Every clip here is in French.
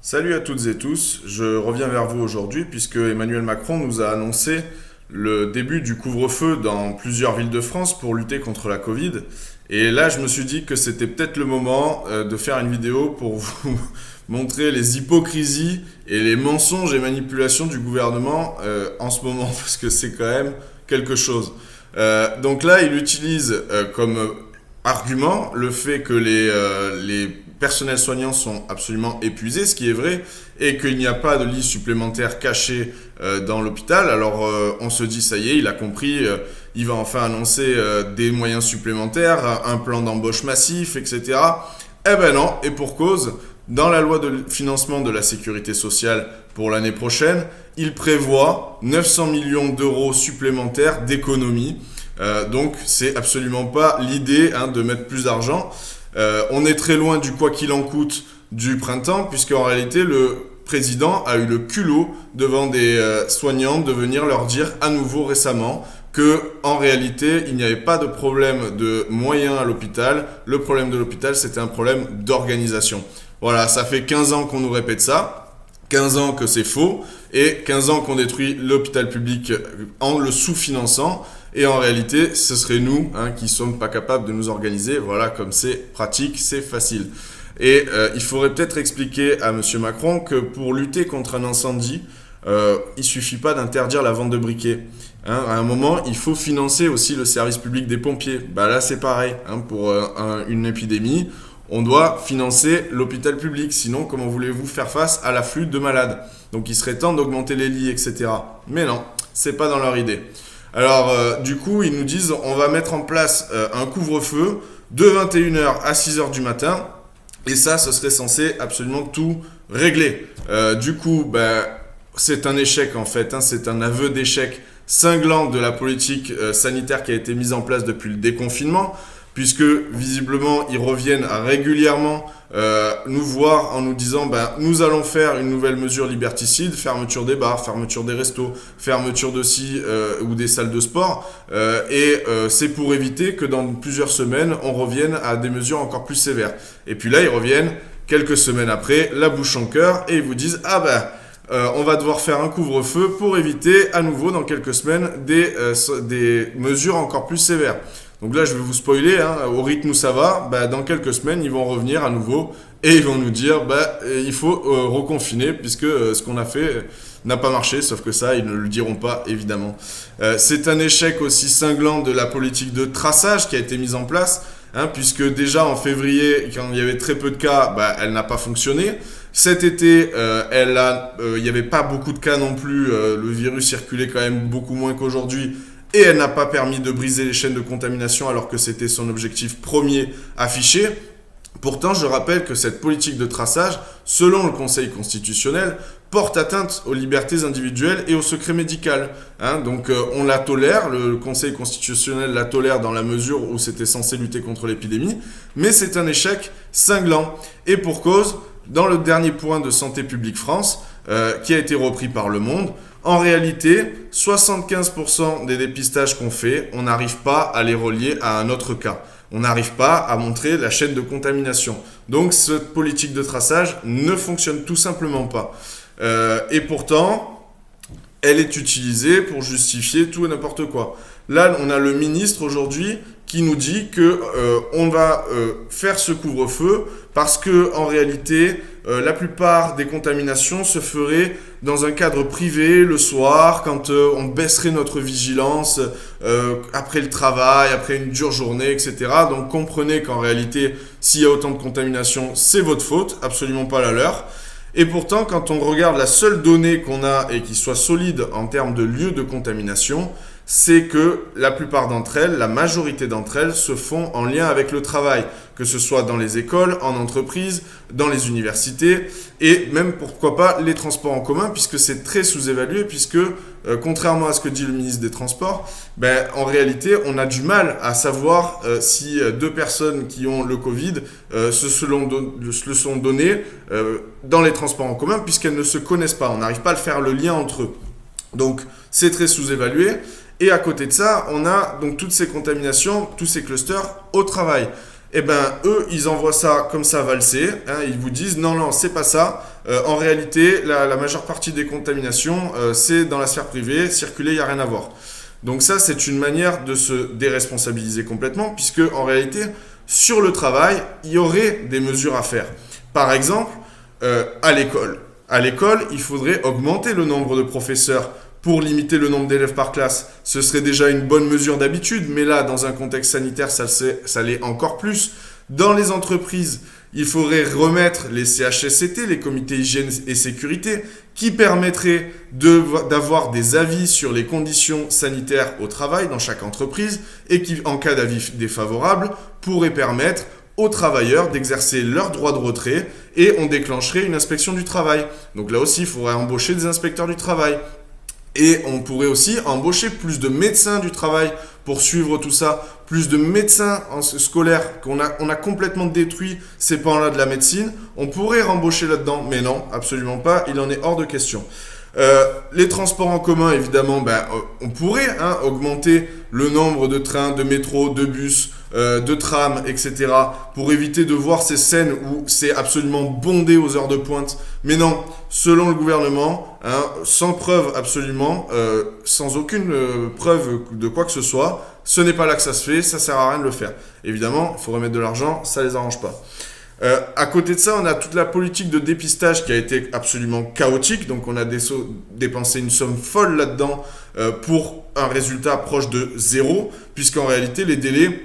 Salut à toutes et tous, je reviens vers vous aujourd'hui puisque Emmanuel Macron nous a annoncé le début du couvre-feu dans plusieurs villes de France pour lutter contre la Covid. Et là, je me suis dit que c'était peut-être le moment de faire une vidéo pour vous montrer les hypocrisies et les mensonges et manipulations du gouvernement en ce moment, parce que c'est quand même quelque chose. Donc là, il utilise comme argument le fait que les personnels soignants sont absolument épuisés, ce qui est vrai, et qu'il n'y a pas de lits supplémentaires cachés dans l'hôpital. Alors on se dit, ça y est, il a compris, il va enfin annoncer des moyens supplémentaires, un plan d'embauche massif, etc. Eh ben non, et pour cause, dans la loi de financement de la sécurité sociale pour l'année prochaine, il prévoit 900 millions d'euros supplémentaires d'économies. Donc c'est absolument pas l'idée de mettre plus d'argent. On est très loin du quoi qu'il en coûte du printemps, puisque en réalité le président a eu le culot devant des soignants de venir leur dire à nouveau récemment que en réalité il n'y avait pas de problème de moyens à l'hôpital. Le problème de l'hôpital, c'était un problème d'organisation. Voilà, ça fait 15 ans qu'on nous répète ça, 15 ans que c'est faux, et 15 ans qu'on détruit l'hôpital public en le sous-finançant. Et en réalité, ce serait nous qui ne sommes pas capables de nous organiser. Voilà, comme c'est pratique, c'est facile. Et il faudrait peut-être expliquer à Monsieur Macron que pour lutter contre un incendie, il ne suffit pas d'interdire la vente de briquets. À un moment, il faut financer aussi le service public des pompiers. Bah là, c'est pareil. Pour une épidémie, on doit financer l'hôpital public. Sinon, comment voulez-vous faire face à l'afflux de malades? Donc, il serait temps d'augmenter les lits, etc. Mais non, c'est pas dans leur idée. Alors, du coup, ils nous disent on va mettre en place un couvre-feu de 21h à 6h du matin. Et ça, ce serait censé absolument tout régler. Du coup, c'est un échec en fait. C'est un aveu d'échec cinglant de la politique sanitaire qui a été mise en place depuis le déconfinement, puisque visiblement ils reviennent à régulièrement nous voir en nous disant nous allons faire une nouvelle mesure liberticide, fermeture des bars, fermeture des restos, fermeture de ci ou des salles de sport, et c'est pour éviter que dans plusieurs semaines on revienne à des mesures encore plus sévères. Et puis là ils reviennent quelques semaines après, la bouche en cœur, et ils vous disent on va devoir faire un couvre-feu pour éviter à nouveau dans quelques semaines des mesures encore plus sévères. Donc là, je vais vous spoiler, au rythme où ça va, dans quelques semaines, ils vont revenir à nouveau et ils vont nous dire il faut reconfiner puisque ce qu'on a fait n'a pas marché, sauf que ça, ils ne le diront pas, évidemment. C'est un échec aussi cinglant de la politique de traçage qui a été mise en place, puisque déjà en février, quand il y avait très peu de cas, elle n'a pas fonctionné. Cet été, il n'y avait pas beaucoup de cas non plus, le virus circulait quand même beaucoup moins qu'aujourd'hui, et elle n'a pas permis de briser les chaînes de contamination alors que c'était son objectif premier affiché. Pourtant, je rappelle que cette politique de traçage, selon le Conseil constitutionnel, porte atteinte aux libertés individuelles et au secret médical. Donc on la tolère, le Conseil constitutionnel la tolère dans la mesure où c'était censé lutter contre l'épidémie, mais c'est un échec cinglant. Et pour cause, dans le dernier point de Santé publique France, qui a été repris par Le Monde, en réalité, 75% des dépistages qu'on fait, on n'arrive pas à les relier à un autre cas. On n'arrive pas à montrer la chaîne de contamination. Donc cette politique de traçage ne fonctionne tout simplement pas. Et pourtant, elle est utilisée pour justifier tout et n'importe quoi. Là, on a le ministre aujourd'hui qui nous dit que on va faire ce couvre-feu parce que en réalité, la plupart des contaminations se feraient dans un cadre privé le soir, quand on baisserait notre vigilance après le travail, après une dure journée, etc. Donc comprenez qu'en réalité, s'il y a autant de contamination, c'est votre faute, absolument pas la leur. Et pourtant, quand on regarde la seule donnée qu'on a et qui soit solide en termes de lieux de contamination, c'est que la plupart d'entre elles, la majorité d'entre elles, se font en lien avec le travail, que ce soit dans les écoles, en entreprise, dans les universités, et même, pourquoi pas, les transports en commun, puisque c'est très sous-évalué, puisque, contrairement à ce que dit le ministre des Transports, en réalité, on a du mal à savoir si deux personnes qui ont le Covid se le sont données dans les transports en commun, puisqu'elles ne se connaissent pas. On n'arrive pas à faire le lien entre eux. Donc, c'est très sous-évalué. Et à côté de ça, on a donc toutes ces contaminations, tous ces clusters au travail. eh ben, eux, ils envoient ça comme ça valser. Hein, ils vous disent non, non, c'est pas ça. En réalité, la majeure partie des contaminations, c'est dans la sphère privée. Circuler, il n'y a rien à voir. Donc ça, c'est une manière de se déresponsabiliser complètement, puisque en réalité, sur le travail, il y aurait des mesures à faire. Par exemple, à l'école. À l'école, il faudrait augmenter le nombre de professeurs pour limiter le nombre d'élèves par classe. Ce serait déjà une bonne mesure d'habitude, mais là, dans un contexte sanitaire, ça l'est encore plus. Dans les entreprises, il faudrait remettre les CHSCT, les comités hygiène et sécurité, qui permettraient d'avoir des avis sur les conditions sanitaires au travail dans chaque entreprise et qui, en cas d'avis défavorable, pourraient permettre aux travailleurs d'exercer leur droit de retrait et on déclencherait une inspection du travail. Donc là aussi, il faudrait embaucher des inspecteurs du travail. Et on pourrait aussi embaucher plus de médecins du travail pour suivre tout ça, plus de médecins scolaires, on a complètement détruit ces pans-là de la médecine. On pourrait rembaucher là-dedans, mais non, absolument pas, il en est hors de question. Les transports en commun, évidemment, on pourrait augmenter le nombre de trains, de métros, de bus, de trams, etc. pour éviter de voir ces scènes où c'est absolument bondé aux heures de pointe. Mais non, selon le gouvernement, sans preuve absolument, sans aucune preuve de quoi que ce soit, ce n'est pas là que ça se fait, ça sert à rien de le faire. Évidemment, il faut remettre de l'argent, ça les arrange pas. À côté de ça, on a toute la politique de dépistage qui a été absolument chaotique. Donc, on a dépensé une somme folle là-dedans pour un résultat proche de zéro, puisqu'en réalité, les délais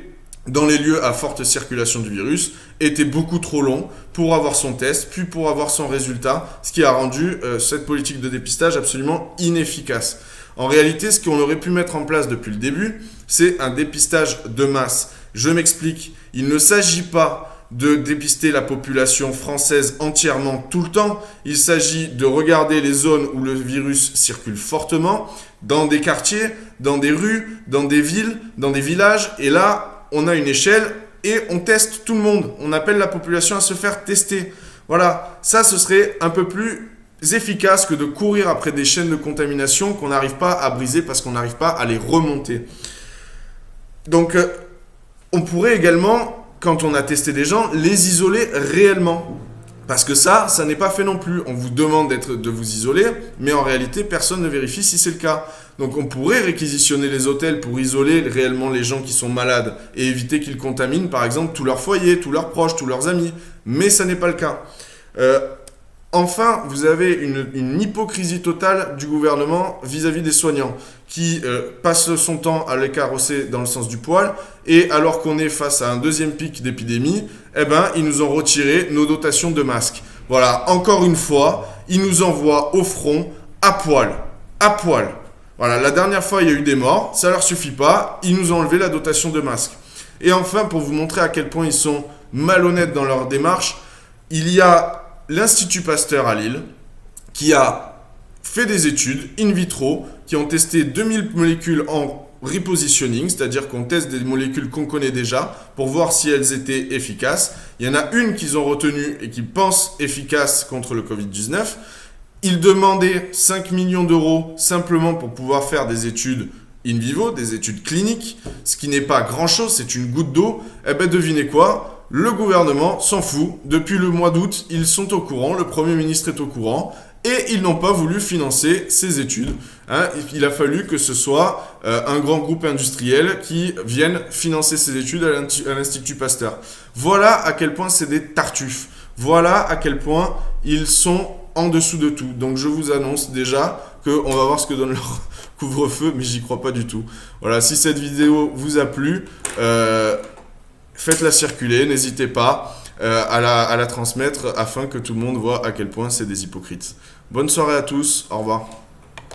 dans les lieux à forte circulation du virus étaient beaucoup trop longs pour avoir son test, puis pour avoir son résultat, ce qui a rendu cette politique de dépistage absolument inefficace. En réalité, ce qu'on aurait pu mettre en place depuis le début, c'est un dépistage de masse. Je m'explique, il ne s'agit pas de dépister la population française entièrement tout le temps. Il s'agit de regarder les zones où le virus circule fortement, dans des quartiers, dans des rues, dans des villes, dans des villages. Et là, on a une échelle et on teste tout le monde. On appelle la population à se faire tester. Voilà, ça ce serait un peu plus efficace que de courir après des chaînes de contamination qu'on n'arrive pas à briser parce qu'on n'arrive pas à les remonter. Donc, on pourrait également, quand on a testé des gens, les isoler réellement. Parce que ça n'est pas fait non plus. On vous demande de vous isoler, mais en réalité, personne ne vérifie si c'est le cas. Donc on pourrait réquisitionner les hôtels pour isoler réellement les gens qui sont malades et éviter qu'ils contaminent, par exemple, tout leur foyer, tous leurs proches, tous leurs amis. Mais ça n'est pas le cas. Enfin, vous avez une hypocrisie totale du gouvernement vis-à-vis des soignants qui passe son temps à les carrosser dans le sens du poil et alors qu'on est face à un deuxième pic d'épidémie, ils nous ont retiré nos dotations de masques. Voilà, encore une fois, ils nous envoient au front à poil. À poil. Voilà, la dernière fois, il y a eu des morts, ça leur suffit pas, ils nous ont enlevé la dotation de masques. Et enfin, pour vous montrer à quel point ils sont malhonnêtes dans leur démarche, il y a l'Institut Pasteur à Lille, qui a fait des études in vitro, qui ont testé 2000 molécules en repositioning, c'est-à-dire qu'on teste des molécules qu'on connaît déjà pour voir si elles étaient efficaces. Il y en a une qu'ils ont retenue et qui pense efficace contre le Covid-19. Ils demandaient 5 millions d'euros simplement pour pouvoir faire des études in vivo, des études cliniques, ce qui n'est pas grand-chose, c'est une goutte d'eau. Devinez quoi ? Le gouvernement s'en fout. Depuis le mois d'août, ils sont au courant, le Premier ministre est au courant, et ils n'ont pas voulu financer ces études. Il a fallu que ce soit un grand groupe industriel qui vienne financer ces études à l'Institut Pasteur. Voilà à quel point c'est des tartuffes. Voilà à quel point ils sont en dessous de tout. Donc je vous annonce déjà qu'on va voir ce que donne leur couvre-feu, mais j'y crois pas du tout. Voilà, si cette vidéo vous a plu, faites-la circuler, n'hésitez pas à la transmettre afin que tout le monde voit à quel point c'est des hypocrites. Bonne soirée à tous, au revoir.